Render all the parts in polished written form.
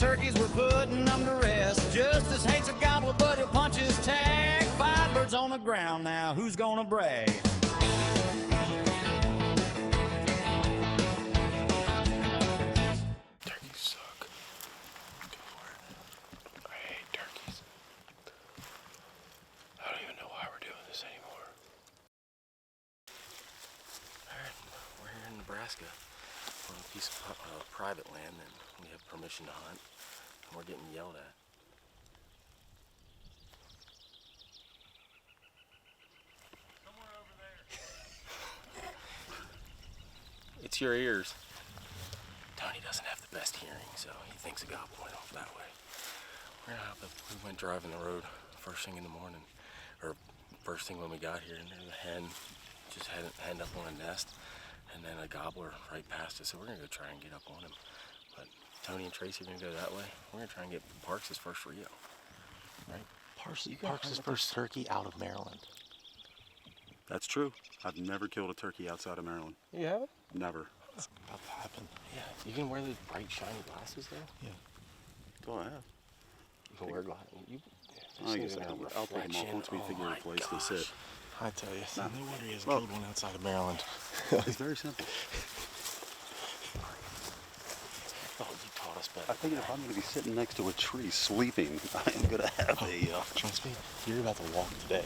turkeys, we're putting them to rest. Justice hates a gobbler, but he'll punch his tag. 5 birds on the ground now, who's gonna brag? Turkeys suck. Go for it. I hate turkeys. I don't even know why we're doing this anymore. Alright, we're here in Nebraska. We're on a piece of private land and we have permission to hunt. And we're getting yelled at. Somewhere over there. It's your ears. Tony doesn't have the best hearing, so he thinks a goblin went off that way. We went driving the road first thing in the morning, or first thing when we got here, and there's a hen just had a hen up on a nest, and then a gobbler right past us. So we're gonna go try and get up on him. But Tony and Tracy are gonna go that way. We're gonna try and get Parks' first Rio. Right? Parks' first turkey out of Maryland. That's true. I've never killed a turkey outside of Maryland. You haven't? Never. It's about to happen. Yeah. You can wear those bright shiny glasses though? Yeah. Go ahead. You can wear glasses. I'll take them off once we figure a place to sit. I tell you, no wonder he hasn't killed one outside of Maryland. It's very simple. Oh, you taught us better. I think if I'm going to be sitting next to a tree sleeping, I am going to have a... Trust me, you're about to walk today.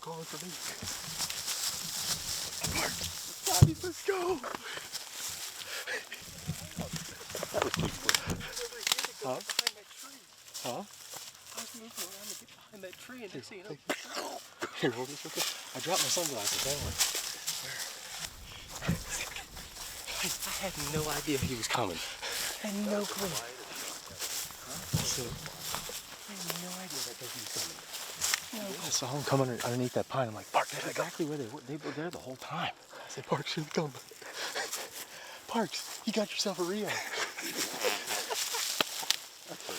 calling for me. Daddy, let's go. That was too quick. Huh? Huh? I was moving around to get behind that tree and next thing you know. Here, hold this real quick. I dropped my sunglasses, don't I? I had no idea he was coming. I had no clue. So, I had no idea that he was coming. I saw him coming underneath that pine. I'm like, Parks, That's exactly where they were there the whole time. I said, Parks, here we come. Parks, you got yourself a Rio.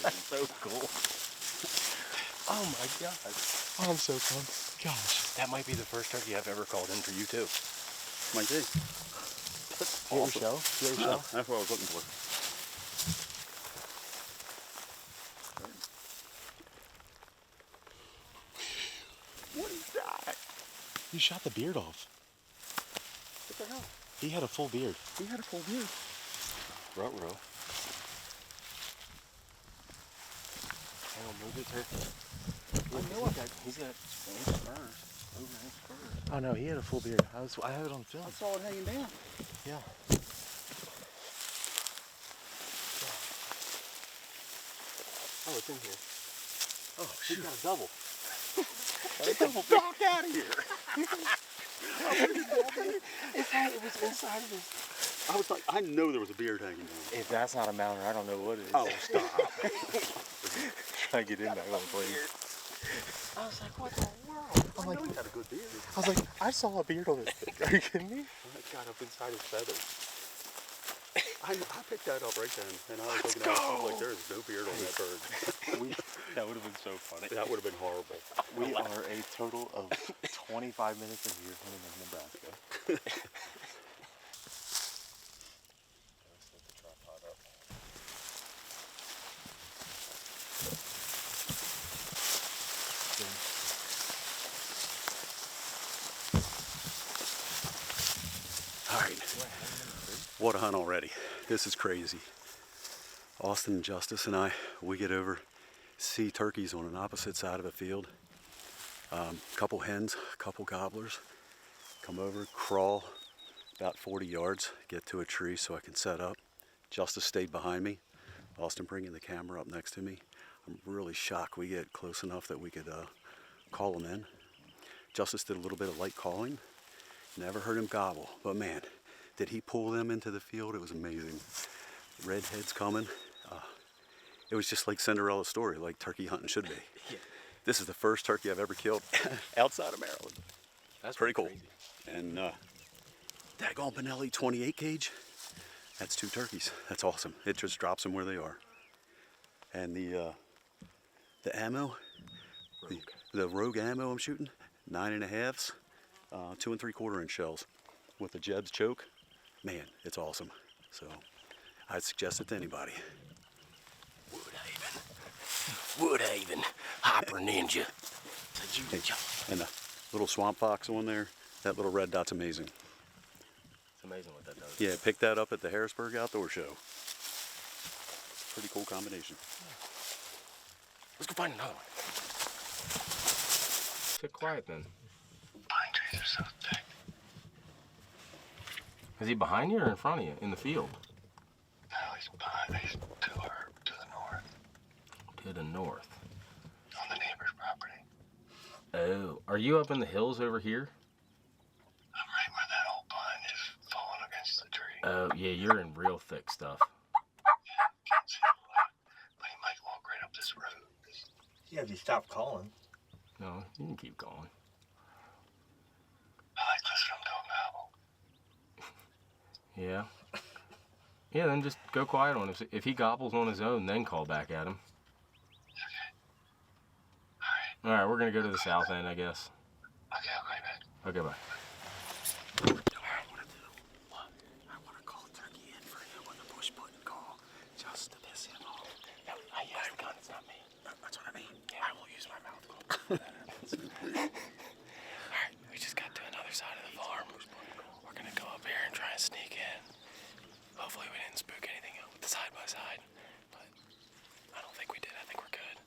That's so cool. Oh my God. Oh, I'm so pumped. Gosh. That might be the first turkey I've ever called in for you too. Might be. You ever show? You ever show? That's what I was looking for. What is that? You shot the beard off. What the hell? He had a full beard. He had a full beard. Ruh-roh. Hang on, move it, turkey. He's got spurs over his spurs. Oh no, he had a full beard. I have it on film. I saw it hanging down. Yeah. Oh, it's in here. Oh, He's got a double. Get the fuck out of here! It was inside of his. I was like, I know there was a beard hanging down. If that's not a mounter, I don't know what it is. Oh, stop. Try to get in that one, please. I was like, what the world? I'm I like, know he had a good beard. I was like, I saw a beard on this thing. Are you kidding me? It got up inside his feathers. I picked that up right then, and I was looking at it, I was like, there is no beard on that bird. That would have been so funny. That would have been horrible. We are a total of 25 minutes into your hunting in Nebraska. All right, what a hunt already. This is crazy. Austin and Justice and I, we get over, see turkeys on an opposite side of a field. Couple hens, couple gobblers. Come over, crawl about 40 yards, get to a tree so I can set up. Justice stayed behind me. Austin bringing the camera up next to me. I'm really shocked we get close enough that we could call them in. Justice did a little bit of light calling. Never heard him gobble, but man, did he pull them into the field? It was amazing. Redheads coming. It was just like Cinderella's story, like turkey hunting should be. Yeah. This is the first turkey I've ever killed outside of Maryland. That's pretty cool. crazy. And daggone Benelli 28 gauge. That's 2 turkeys. That's awesome. It just drops them where they are. And the ammo, the Rogue ammo I'm shooting, 9.5s, 2 3/4 inch shells with the Jeb's choke. Man, it's awesome. So I'd suggest it to anybody. Woodhaven, Hyper Ninja. And the little swamp fox on there, that little red dot's amazing. It's amazing what that does. Yeah, picked that up at the Harrisburg Outdoor Show. Pretty cool combination. Let's go find another one. Sit quiet then. Pine trees are so thick. Is he behind you or in front of you in the field? No, he's behind. He's to the north, To the north. on the neighbor's property. Oh, are you up in the hills over here? I'm right where that old pine is falling against the tree. Oh, yeah, you're in real thick stuff. Can't see a lot, but he might walk right up this road. Yeah, if you stop calling. No, you can keep going. I like listening to him gobble. Yeah. Yeah, then just go quiet on him. If he gobbles on his own, then call back at him. Okay. All right, we're going to go to the south end, I guess. Okay, I'll call you back. Okay, bye. I want to call turkey in for him with a push button call, just to piss him off. No, he has the gun, it's not me. That's what I mean. I will use my mouth call. Alright, we just got to another side of the farm. We're gonna go up here and try and sneak in. Hopefully we didn't spook anything up with the side-by-side, but I don't think we did. I think we're good.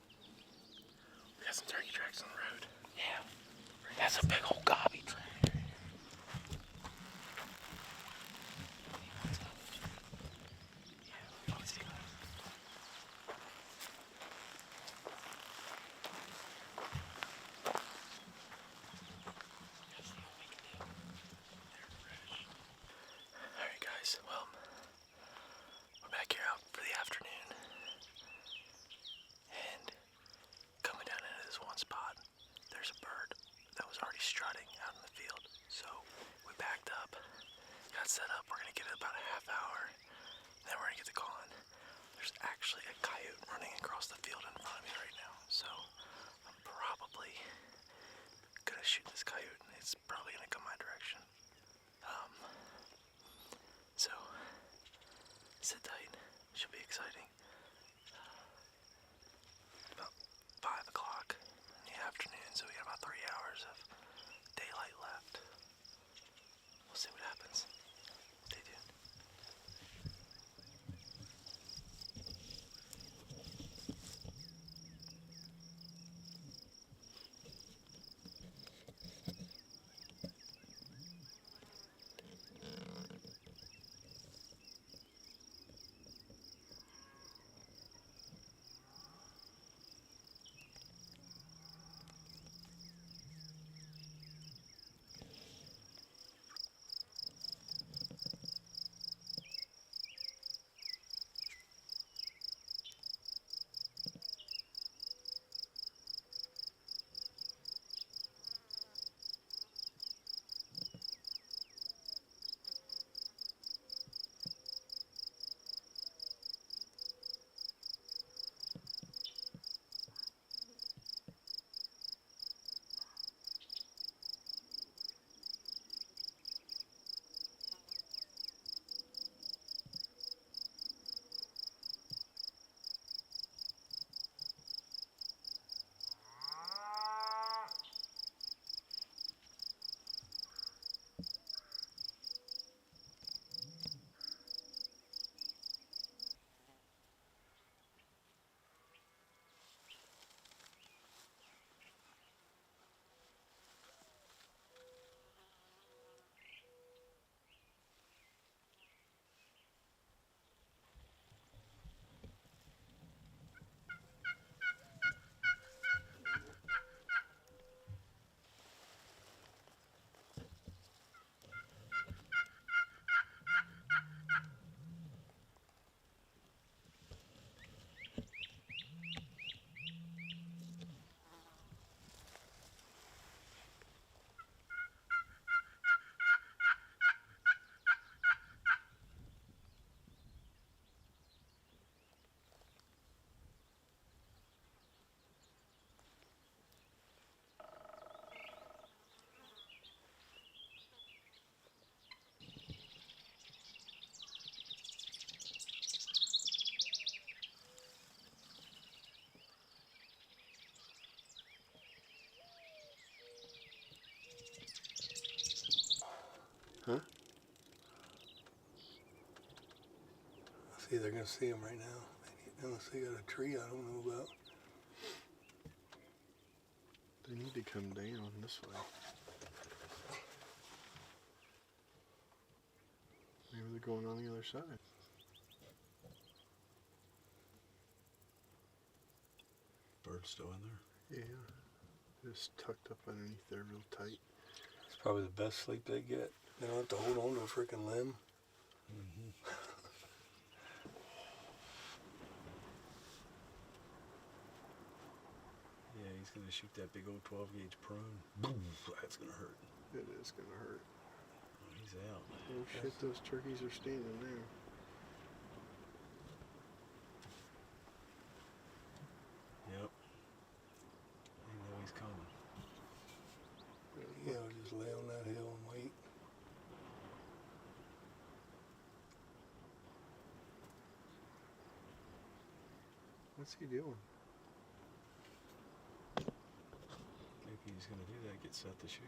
We got some turkey tracks on the road. Yeah. That's a boot. it set up. We're gonna give it about a half hour. Then we're gonna get the call in. There's actually a coyote running across the field in front of me right now. So I'm probably gonna shoot this coyote. It's probably gonna come my direction. So sit tight. Should be exciting. About 5 o'clock in the afternoon, so we got about 3 hours of daylight left. We'll see what happens. Stay tuned. Huh? See, they're gonna see him right now. Unless they got a tree I don't know about. They need to come down this way. Maybe they're going on the other side. Bird's still in there? Yeah. Just tucked up underneath there real tight. It's probably the best sleep they get. They don't have to hold on to a freaking limb. Mm-hmm. Yeah, he's gonna shoot that big old 12-gauge prune. Boom! That's gonna hurt. It is gonna hurt. Oh, he's out. Oh shit, those turkeys are standing there. Yep. I know he's coming. Yeah, I'll just lay on that hill and wait. What's he doing? Maybe he's gonna do that, get set to shoot.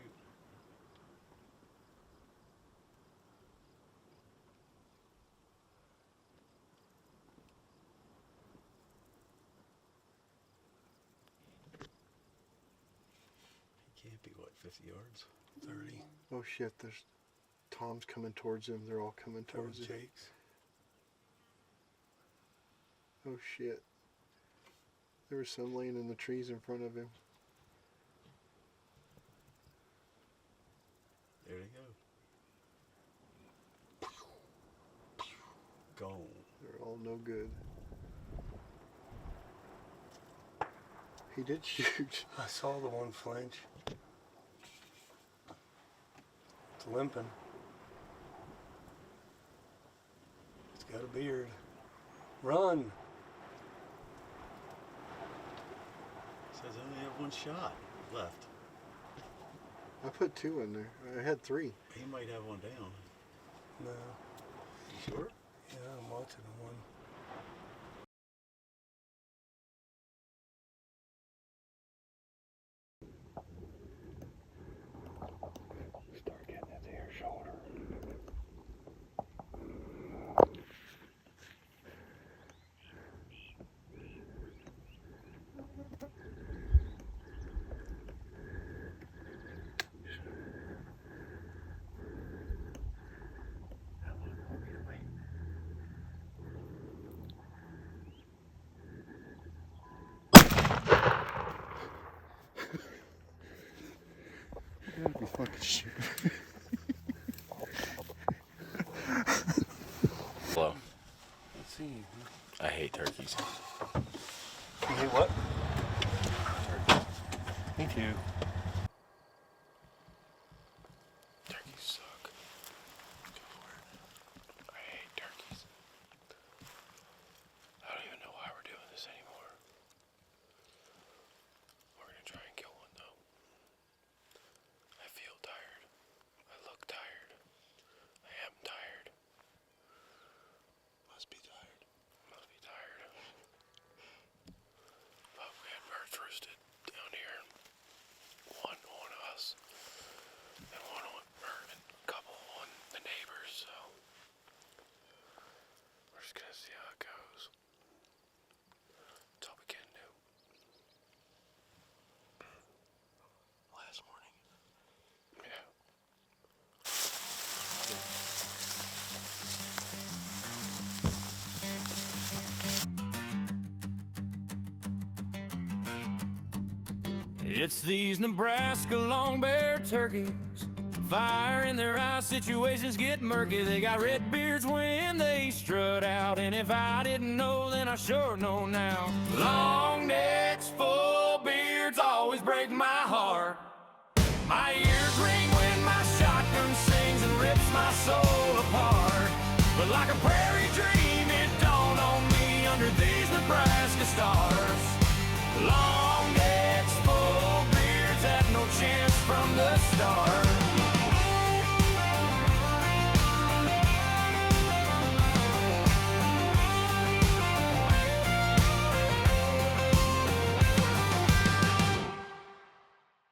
He can't be, what, 50 yards? 30. Oh shit, there's Tom's coming towards him. They're all coming That was towards him. Jake's. Oh shit. There was some laying in the trees in front of him. There they go. Gone. They're all no good. He did shoot. I saw the one flinch. It's limping. got a beard. Run. Says I only have one shot left. I put 2 in there. I had 3. He might have one down. No. You sure? Yeah, I'm watching one. Start getting at their shoulder. That'd be fucking shit. Hello. Let's see. I hate turkeys. You hate what? Me too. Turkeys suck. Go for it. I hate turkeys. I don't even know why we're doing this anymore. We're gonna try and kill one though. I feel tired. I look tired. I am tired. Must be tired. Must be tired. But we had birds roosted down here. One on us. And one on, or a couple on the neighbors, so we're just gonna see how it goes. That's all we can do. Last morning. Yeah. It's these Nebraska long-beard turkeys. Fire in their eyes, situations get murky. They got red beards when they strut out. And if I didn't know, then I sure know now. Long necks, full beards always break my heart. My ears ring when my shotgun sings and rips my soul apart. But like a prairie dream, it dawned on me under these Nebraska stars. Long necks, full beards had no chance from the